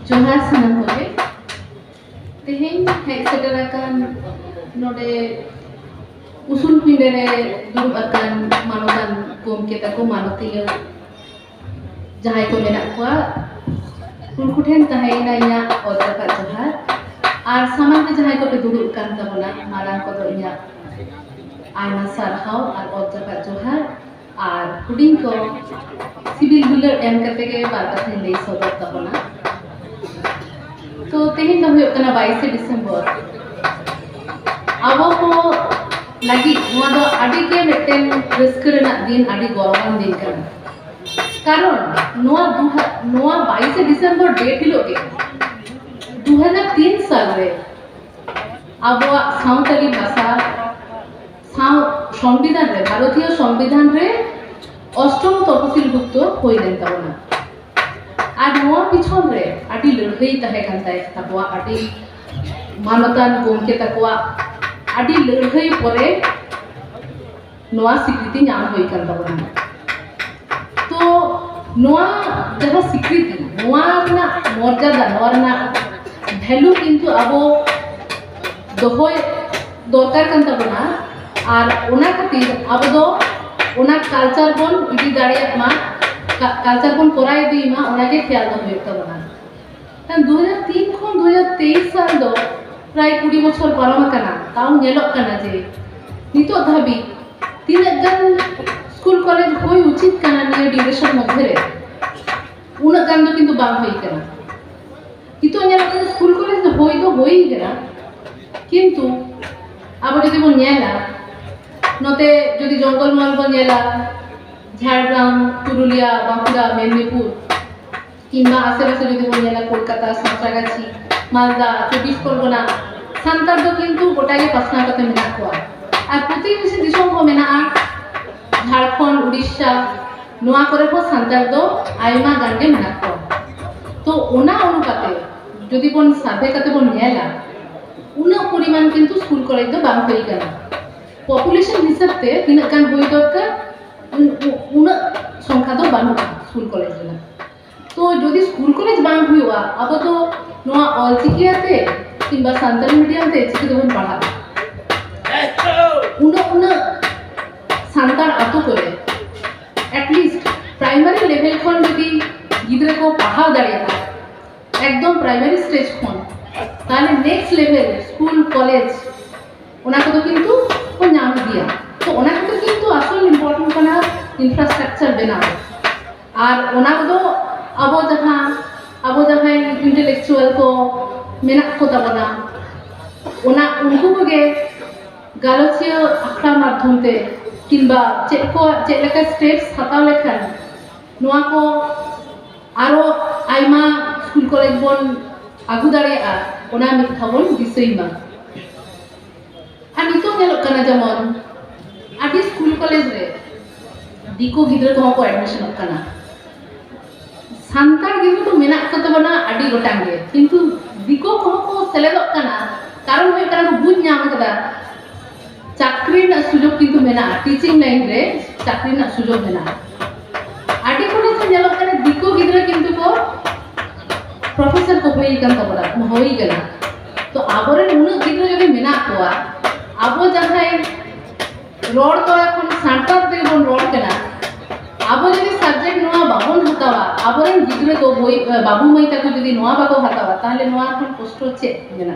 जोहार सानाम कोगे तेहें हेज सेटराकान नोडे उसूल पिंडे रे दुरुब आकान मानोतान गोमके ताको मानोतिया जहां को मेना कुआ उनको ठेन तहाइना इया ओदरका जोहार आर सामान के जहां को पे दुरुब कान ताबोना मारान को दो इया आयमा सारहाव आर ओदरका जोहार आर हुडिंग को सिविल हुलर एम करते के बार कथे ले सदर ताबोना तो तेहें तो हुयो कना 22 दिसंबर आबो को लगी नोआ दो आडी के मिटेन रस्क रेना दिन आडी गौरवान दिन काना कारण नोआ 22 दिसंबर डेट हिलो के 2003 साल रे आबो सावताली भाषा साव संविधान रे भारतीय संविधान रे अष्टम तपसिलभुक्त होई लेन ताबोना আর নোয়া পিছন রে আটি লড়াই তাহে কান্তায় তাকোয়া আটি মানতান গোমকে তাকোয়া আটি লড়াই পরে নোয়া স্বীকৃতি নাম হই কান তাবনা তো নোয়া যাহা স্বীকৃতি নোয়া না মর্যাদা নোয়া না ভ্যালু কিন্তু আবো দহয় দরকার কান তাবনা আর ওনা খাতির আবো দো ওনা কালচার বন ইদি দাঁড়িয়ে মা কালচার কোন করাই দিই মা ওনাকে খেয়াল দো হইতো না কারণ 2003 খন 2023 সাল দো প্রায় 20 বছর পারম কানা তাও নেলক কানা যে নিতো ধাবি তিন গান স্কুল কলেজ হই উচিত কানা নিয়ে ডিউরেশন মধ্যে রে উনা গান দো কিন্তু বাং হই কানা কিন্তু নেলক কানা স্কুল কলেজ তো হই গেনা কিন্তু আবার যদি বন নেলা নতে যদি জঙ্গল মল বন নেলা झारग्राम पुरुलिया बांकुड़ा मेदिनीपुर किंबा आसेपाशे যদি বলেলা কলকাতা সাঁতরাগাছি মালদা 24 পরগনা সান্তার দো কিন্তু গোটাগে পাসনা কতে মেনা কোয়া আর প্রতিবেশী দিশম কো মেনা ঝাড়খণ্ড উড়িষ্যা নোয়া করে কো সান্তার দো আইমা গানগে মেনা কোয়া তো ওনা অনুপাতে যদি বন সার্ভে কতে বন নেলা উনা পরিমাণ কিন্তু স্কুল কলেজ দো বাং হই গেল পপুলেশন হিসাবতে তিন গান হই দরকার उन संख्या तो बानुआ स्कूल कॉलेज में तो जो स्कूल कॉलेज बांग हुआ अब तो नोआ ऑल चिकियाते किंबा संताली मीडियम ते चिकी दोबन पढ़ा उन संताल आतो करे एटलिस्ट प्राइमरी लेवल खन यदि गिद्रे को पढ़ाव दाड़िया एकदम प्राइमरी स्टेज खन ताले नेक्स्ट लेवल स्कूल कॉलेज ओना को तो किंतु को नाम दिया तो ओना को किंतु आसल इम्पोर्टेंट कना इंफ्रास्ट्रक्चर बना और ओना को अबो जहां इंटेलेक्चुअल को मेना को तबना ओना उनको के गालोचिया आखड़ा माध्यम ते किंबा चेक लेका स्टेप्स हताव लेखान नोआ को आरो आइमा स्कूल कॉलेज बन आगु दाड़िया ओना मिद थाबन दिसैमा आ नितो नेलोक कना जेमन आदि स्कूल कॉलेज रे दिको गिद्रा को को एडमिशन कना सान्तार गिद्रा तो मेना कते बना आदि गोटांगे किंतु दिको को सेलेदो कना कारण होय कना बुझ नाम कदा चाकरी ना सुजोग किंतु मेना टीचिंग लाइन रे चाकरी ना सुजोग मेना आदि को से नेलो कना दिको गिद्रा किंतु को प्रोफेसर को होई कन तबरा होई गला तो आबरे उन गिद्रा जदि मेना कोआ आबो जहाय रोड तो এখন সান্তাল তে বন রোড কেনা আবো যদি সাবজেক্ট নোয়া বাবন হতাবা আবরেন গিদ্রে তো বই বাবু মাই তাকে যদি নোয়া বাকো হতাবা তাহলে নোয়া এখন কষ্ট হচ্ছে না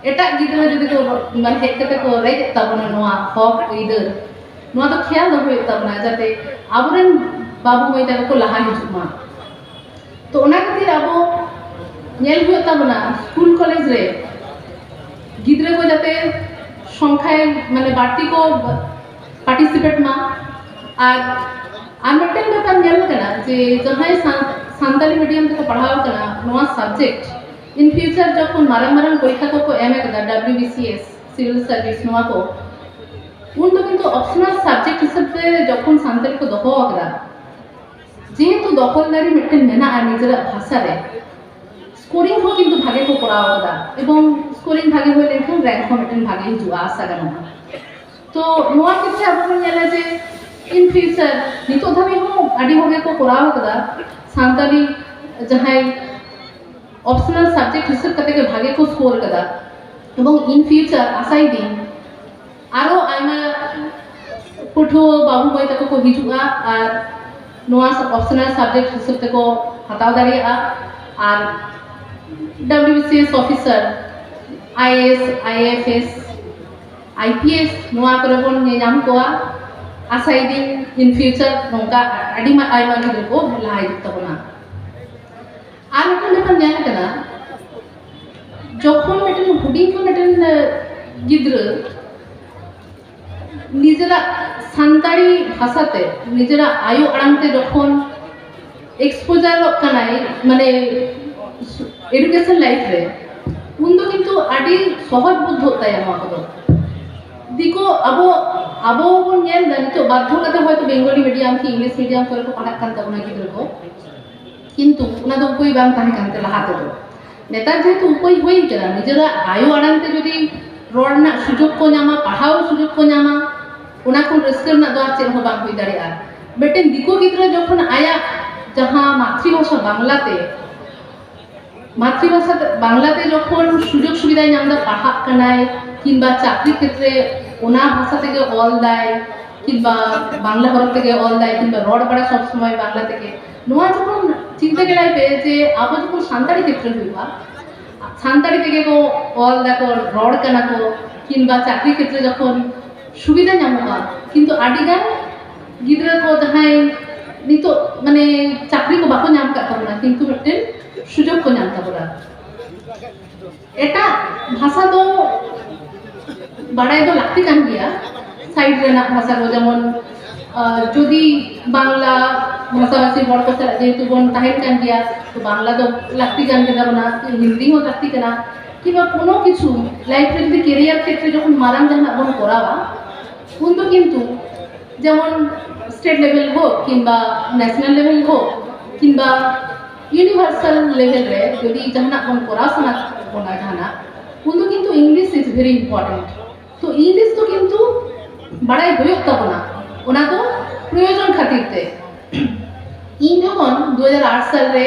এটা গিদ্রে যদি তো মানে হেকতে কো রে তাবনা নোয়া হক ইদর নোয়া তো খেয়াল হবে তাবনা যাতে আবরেন বাবু মাই তাকে কো লাহা হিজুমা তো ওনা খাতির আবো নেল হয়ে তাবনা স্কুল কলেজ রে গিদ্রে কো যাতে সংখ্যায় মানে বাড়তি को पार्टिसिपेट मा और मिट्टन बेपार नेल कना जे जहां सान्ताली मीडियम ते पढ़ाव कना नोआ सब्जेक्ट इन फ्यूचर जखन मारंग मारंग परीक्षा को एम कदा WBCS सिविल सर्विस नोआ को उन तो किंतु ऑप्शनल सब्जेक्ट हिसाब से जखन सान्ताली को दखो कदा जेहेतु दखलदारी मिट्टन मेना आ निजरा भाषा रे स्कोरिंग हो किंतु भागे को कराव कदा एवं स्कोरिंग भागे होय लेखन रैंक हो मिट्टन भागे हिजुआ आशा गाना तो नोआ किथे अब नेला जे इन फ्यूचर नितो धाबी हो आडी होगे को कराव कदा सान्ताली जहां ऑप्शनल सब्जेक्ट हिसाब करते के भागे को स्कोर कदा এবং इन फ्यूचर आसाई दिन आरो आयमा पठो बाबू भाई तक को हिजुआ और नोआ ऑप्शनल सब्जेक्ट हिसाब तक को हताव दाड़िया और WBCS officer IAS IFS IPS नोआ करे बन नाम कोआ आसाई दिन इन फ्यूचर नोका अडी आयमा गिद्रा को लहाई तबना আর একটা ᱧᱮᱞ ᱠᱟᱱᱟ যখন একটা হুডিং কোন একটা গিদ্রা নিজেরা সান্তাড়ি ভাষাতে নিজেরা আয়ু আড়াংতে যখন এক্সপোজার কানাই মানে এডুকেশন লাইফ রে উন্দো কিন্তু আডি সহজ বুদ্ধ তাই আমাকে দিকো আবো আবো বন ᱧᱮᱞ ᱫᱟ ᱱᱤᱛᱚᱜ ᱵᱟᱫᱽᱫᱷᱚ ᱠᱟᱛᱮ হয়তো বেঙ্গলি মিডিয়াম কি ইংলিশ মিডিয়াম করে को पढ़ाक कान ताबना गिद्रा को किंतु उना दो उपाय बांग ताहे कानते लहाते दो नेतार जेहेतु उपाय होई करा निजेरा आयु आड़ांते जदि रोड ना सुजोग को ᱧᱟᱢᱟ पढ़ाओ सुजोग को ᱧामा उना को रस्कर ना दो चेर हो बांग होई दाड़िया बेटेन दिको गिद्रा जखन आया जहां मातृभाषा बांग्लाते जखन सुजोग सुविधा ᱧामदा पढ़ाक कनाय किंबा चाकरी क्षेत्रे ओना भाषा तेगे ऑल दाय किंबा बांग्ला हरफ तेगे ऑल दाय किंबा रोड बड़ा सब समय बांग्ला तेगे नोआ जखन चिंता गेलाय पे जे आबो जखन सान्ताड़ी क्षेत्र हुआ सान्ताड़ी तेगे को ऑल दाको रोड कना को किंबा चाकरी क्षेत्र जखन सुविधा ᱧᱟᱢᱚᱜᱼᱟ किंतु आडिगान गिद्रा को जहाय नितो माने चाकरी को बाको ᱧᱟᱢ का तबना किंतु मिटन सुजोग को ᱧाम तबना एटा भाषा दो बाड़ाय दो लागती कान गया साइड रेना भाषा को जेमन যদি বাংলা ভাষাভাষী বড় কথা যেহেতু বন তাহেন কান গিয়া তো বাংলা তো লাগতি কান কেনা না হিন্দি হো লাগতি কেনা কিংবা কোনো কিছু লাইফে যদি ক্যারিয়ার ক্ষেত্রে যখন মারাম জানা বন করাবা উন তো কিন্তু যেমন স্টেট লেভেল হোক কিংবা ন্যাশনাল লেভেল হোক কিংবা ইউনিভার্সাল লেভেল রে যদি জানা বন পড়াশোনা বনা জানা উন তো কিন্তু ইংলিশ ইজ ভেরি ইম্পর্টেন্ট তো ইংলিশ তো কিন্তু বাড়াই হইক তাবনা ओना तो प्रयोजन खातिर ते इन जखन 2008 साल रे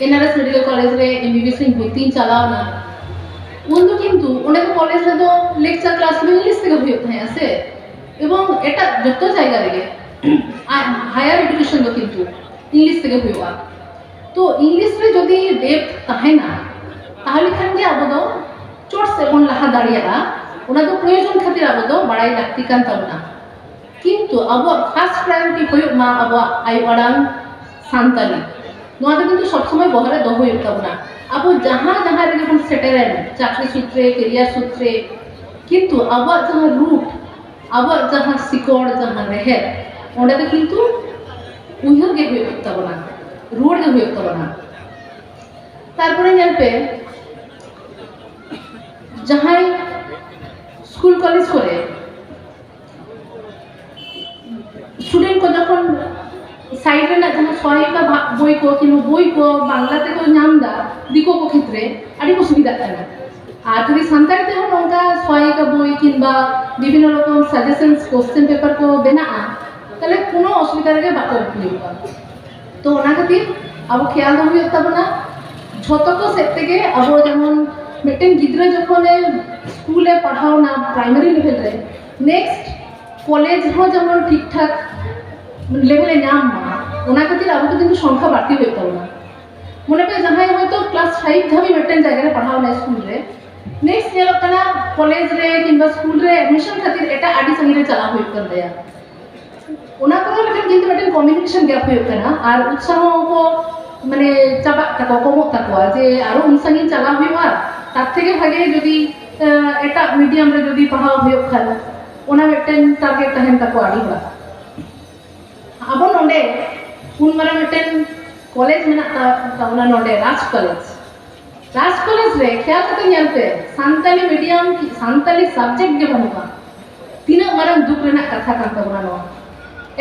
NRS मेडिकल कॉलेज रे MBBS इन भर्ती चलावना उन तो किंतु ओने तो कॉलेज रे तो लेक्चर क्लास में इंग्लिश ते हुयो थाय आसे एवं एटा जत्तो जायगा रे हायर एजुकेशन तो किंतु इंग्लिश ते हुयोआ तो इंग्लिश रे जदि डेप्थ ताहेना ताहले खान गे आबो दो चोट से बन लहा दाड़िया ओना तो प्रयोजन खातिर आबो दो बड़ाई लागती कान ताबना किंतु अब फार्स्ट प्रायोरिटी हुयुक मा अब आयु आड़ांग सान्ताली नोआ दो किंतु सब समय बहरे दो हुयुक ताबना अब जहां जहां रे जखन सेटेरेन चाकरी सूत्रे करियर सूत्रे किंतु अब जहां रूट अब जहां सिकोड़ जहां रेहे ओंडे दो किंतु उयहर गे हुयुक ताबना रोड गे हुयुक ताबना तारपरे नेल पे जहां स्कूल कॉलेज करे स्टूडेंट को जखन साइड रेना जहां सहायिका बोई को किंबा बोई को बांग्लाते को नामदा दिको को क्षेत्रे आदि को सुविधा काना আর যদি সান্তাড়িতে হন ওটা সহায়িকা বই কিংবা বিভিন্ন রকম সাজেশনস কোশ্চেন পেপার को বেনাআ তাহলে কোনো অসুবিধা রেগে বাকো হইবা তো ওনা খাতির আবো খেয়াল দো হুইউক তাবনা ঝতো को সেট থেকে আবো যেমন মিটেন গিদ্রা যখন স্কুলে পড়াও না প্রাইমারি লেভেল রে নেক্সট कॉलेज हो जेमन ठीक ठाक लेवले नाम मा ओना खातिर आबो तो किंतु संख्या बाड़ती होय ताबना मने पे जहां होयतो क्लास 5 धाबी मिटेन जायगा रे पढ़ाओ ना स्कूल रे नेक्स्ट नेलो कना कॉलेज रे किंबा स्कूल रे एडमिशन खातिर एटा आडी संगी रे चला होय कर दया ओना को लेकिन किंतु मिटेन कम्युनिकेशन गैप होय कना आर उत्साह को माने चाबा ताको कमो ताको जे आरो उन संगी चला होयवा तार थेके भागे जदि एटा मीडियम रे जदि पढ़ाओ होय खाना ओना मिटेन टारगेट तहन ताको आडी बा अब नोंडे उन मारा मिटेन कॉलेज मेना ताउना नोंडे राज कॉलेज रे ख्याल कते नेलते सान्ताली मीडियम की सान्ताली सब्जेक्ट गे बनुआ तीना मारन दुख रेना कथा कान ताबना नो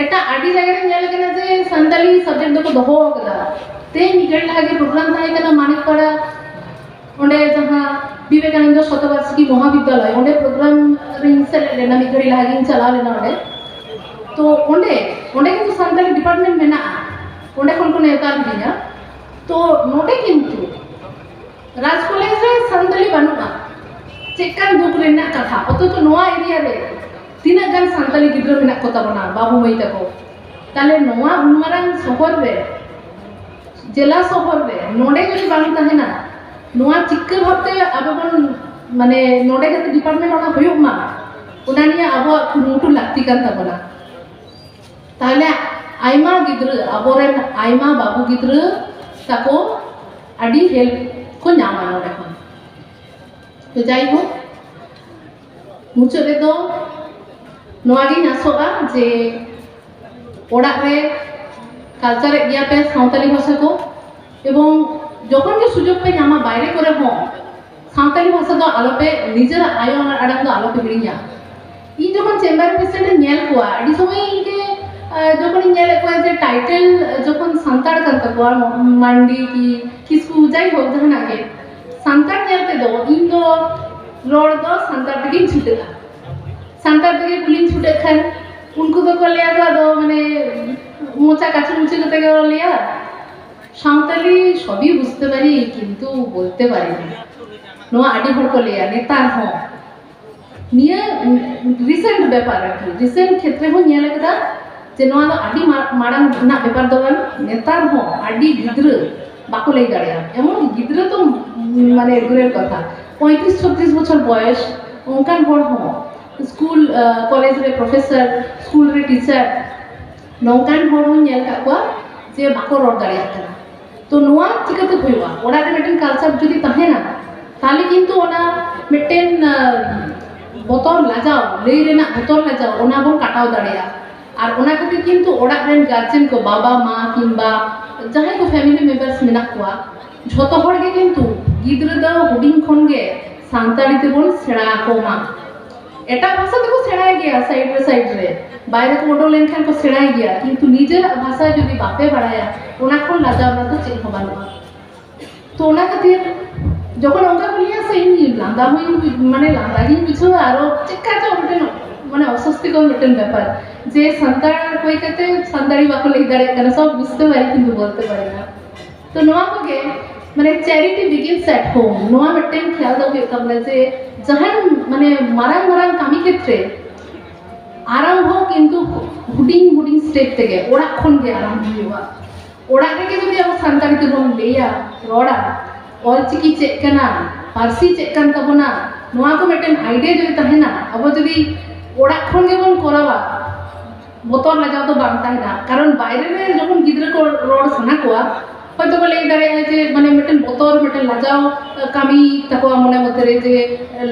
एटा आडी जायगा रे नेल केना जे सान्ताली सब्जेक्ट दको दोहो कदा ते निगड़ लागे प्रोग्राम थाय केना मानिकपाड़ा ओंडे जहां विवेकानंद शतवार्षिकी महाविद्यालय ओंडे प्रोग्राम रिंगसे लेना मिगड़ी लागिन चला लेना ओंडे तो ओंडे किंतु सान्ताली डिपार्टमेंट मेना ओंडे कोन कोन नेता दिया तो नोडे किंतु राज कॉलेज रे संताली बानुआ चेकन दुख रेना कथा अथच नोआ एरिया रे तीना गान संताली गिद्रा मेना को ताबना बाबू मई तको ताले नोआ उनमारांग शहर रे जिला शहर रे नोडे जदि बांग तहेना नोआ चिक्का भाबते आबोन माने नोडे जते डिपार्टमेंट ओना होयुक मा ओना निया आबो कुरुमुटु लाक्ति कान ताबना ताले आइमा गिद्रा आबोरेन आइमा बाबू गिद्रा ताको आदि हेल्प को नामा नोडे खन तो जाई हो मुचाद रे दो नोआ गे नासोगा जे ओड़ा रे कल्चर गया पे सावताली भाषा को एवं जखन के सुजोग पे नामा बाहरे करे हो सावताली भाषा दो आलोपे निजर आयो आड़ांग दो आलोपे हिड़िया इन जखन चेम्बर पेशेंट नेल कोआ आदि समय इनके जखन नेल कोआ जे टाइटल जखन संताड़ कर तकोआ मंडी की किसकु जाई हो जहना के संताड़ नेलते दो इन दो रोड दो संताड़ तके छुटेगा संताड़ तके पुलिस छुटे खान उनको तो को लिया दो माने मोचा काछु मुचे कते को लिया सावताली सभी बुझते पारी किंतु बोलते पारी ना नोआ आदि हर को लिया नेतार हो निया रिसेंट व्यापार की रिसेंट क्षेत्र हो निया लगदा जे नोआ दो आदि माड़ांग ना व्यापार दो नेतार हो आदि गिद्र बाको लई दाड़िया एमन गिद्र तो माने दूरेर कथा 35-36 बछर बयस ओंकान हर हो स्कूल कॉलेज रे प्रोफेसर स्कूल रे टीचर नौकान हर हो नेल काकुआ जे बाको रोड दाड़िया कना तो नोआ चिकाते होइवा ओड़ा रे मिटेन कल्चर जदि तहेना ताले किंतु ओना मिटेन बोतल लाजाओ लई रेना बोतल लाजाओ ओना बोन काटाव दाड़िया और ओना खातिर किंतु ओड़ा रेन गार्जियन को बाबा माँ किंबा जहां को फैमिली मेंबर्स मेना कुआ झोतो हर गे किंतु गिद्रा दा हुडिंग खन गे सानताली ते बोन सेड़ा को मा एटा भाषा तो सेड़ा गया साइड रे बाहर को ओडो लेन खान को सेड़ा गया किंतु निजर भाषा जदि बापे बड़ाया ओना खन लाजा ना तो चेक होबानो तो ओना खातिर जखन ओंका बोलिया से इन लांदा हुई माने लांदा गी बुझो आरो चेका तो मिटेन माने अस्वस्ति को मिटेन व्यापार जे संताड़ कोई कहते संताड़ी बाको लई दाड़े कना सब बुझते पारी किंतु बोलते पारी ना तो नोआ को गे माने चैरिटी बिगिन्स एट होम नोआ मिटेन ख्याल दो के तबले जे जहान माने मारांग मारांग कामी क्षेत्रे आरंभ हो किंतु हुडिंग स्टेप तेगे ओड़ा खन गे आरंभ हुआ ओड़ा के जदि अब संताड़ी ते बोन लेया रोड़ा ऑलचिकी चेक कना पार्सी चेक कान तबना नोआ को मिटेन आइडिया जदि तहेना अब जदि ओड़ा खन गे बोन करावा बोतल लगाव तो बांग तहेना कारण बाहरे रे जखन गिद्रा को रोड सना कोआ হয়তো বলে এই দাঁড়ায় যে মানে মিটেন বোতল মিটেন লাজাও কামি তাকো মনে মধ্যে রে যে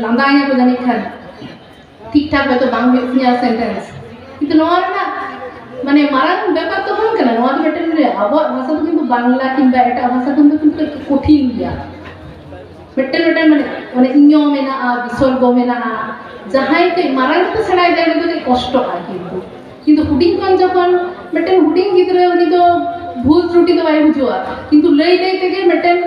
লান্দায়া কো জানি খান ঠিকঠাক হয়তো বাং হইয়া সেন্টেন্স কিন্তু নোয়া না মানে মারাং ব্যাপার তো হন কেন নোয়া তো মিটেন রে আবো ভাষা তো কিন্তু বাংলা কিংবা এটা ভাষা কিন্তু কঠিন গিয়া মিটেন মানে ইঞ্জো মেনা বিসর্গ মেনা যাহাই কে মারাং তো সেড়াই দেয় তো কষ্ট হয় কিন্তু হুডিং কোন যখন মিটেন হুডিং গিদ্রে উনি তো भूल त्रुटि तो बाय बुझुआ किंतु लई तेगे मिटेन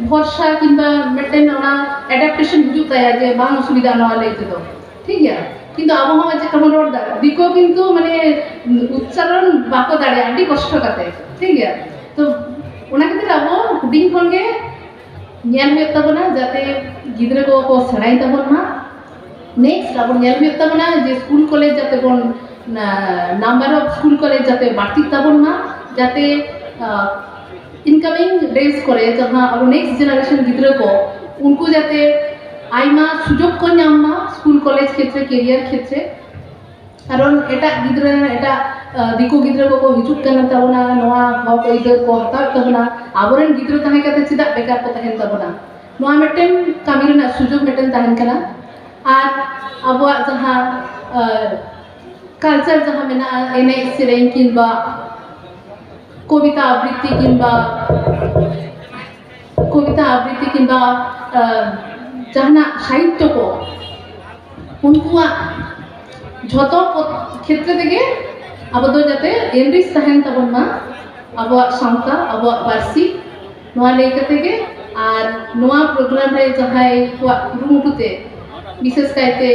भरसा किंबा मिटेन ओना एडाप्टेशन बुझु ताया जे बांग असुविधा नवा लई तो ठीक है किंतु अब हम जे कमन रोड दा दिको किंतु माने उच्चारण बाको दाड़े आडी कष्ट काते ठीक है तो ओना खातिर अब हुडिंग खन गे नेल हुय तबना जाते गिद्रा को सेड़ाई तबन मा नेक्स्ट अब नेल हुय तबना जे स्कूल कॉलेज जाते bone number of school college जाते बाड़ती तबन मा जाते इनकमिंग डेज करे जहाँ अब नेक्स्ट जेनारेशन गिद्रा को उनको जाते आइमा सुजोग को नामा स्कूल कॉलेज क्षेत्र कैरियर क्षेत्र कारण एटा गिद्रा एटा दिको गिद्रा को हिजुक करना तबना नोआ हक इधर को हता तबना आबोरेन गिद्रा तहे कते चिदा बेकार को तहेन तबना नोआ मिटेन कामी रेना सुजोग मिटेन तहेन कना आर अबवा जहाँ कल्चर जहाँ मेना एने सेरेन किंबा कविता आवृत्ति किंबा जहाना साहित्य को उनकुआ झोतो क्षेत्र तेगे अब दो जाते एनरिच तहेन तबन मा अब सावता अब पार्सी नोआ लई कतेगे आर नोआ प्रोग्राम रे जहाय को कुरुमुटुते विशेष कायते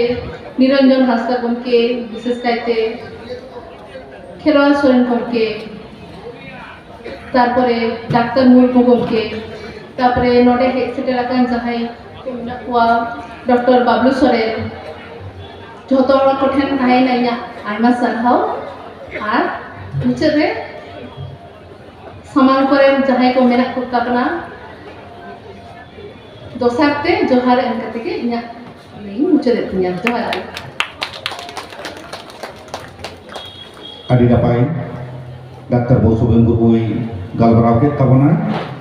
निरंजन हासदा गमके विशेष कायते खेरवाल सोरेन गमके तारपरे डाक्टर मुर्मु गमके तापरे नोडे हेज सेटेल आकान जहाई को मेना कुआ डॉक्टर बाबलू सोरेन जोतो हर को ठेन थाहेना इया आयमा सारहाव आर मुचाद रे समान करे जहाई को मेना को तापना दोसारते जोहार एनकते के इया मुचाद तिया जोहार Adi dapai Dr. Mousumi Murmu galmarau ke tabona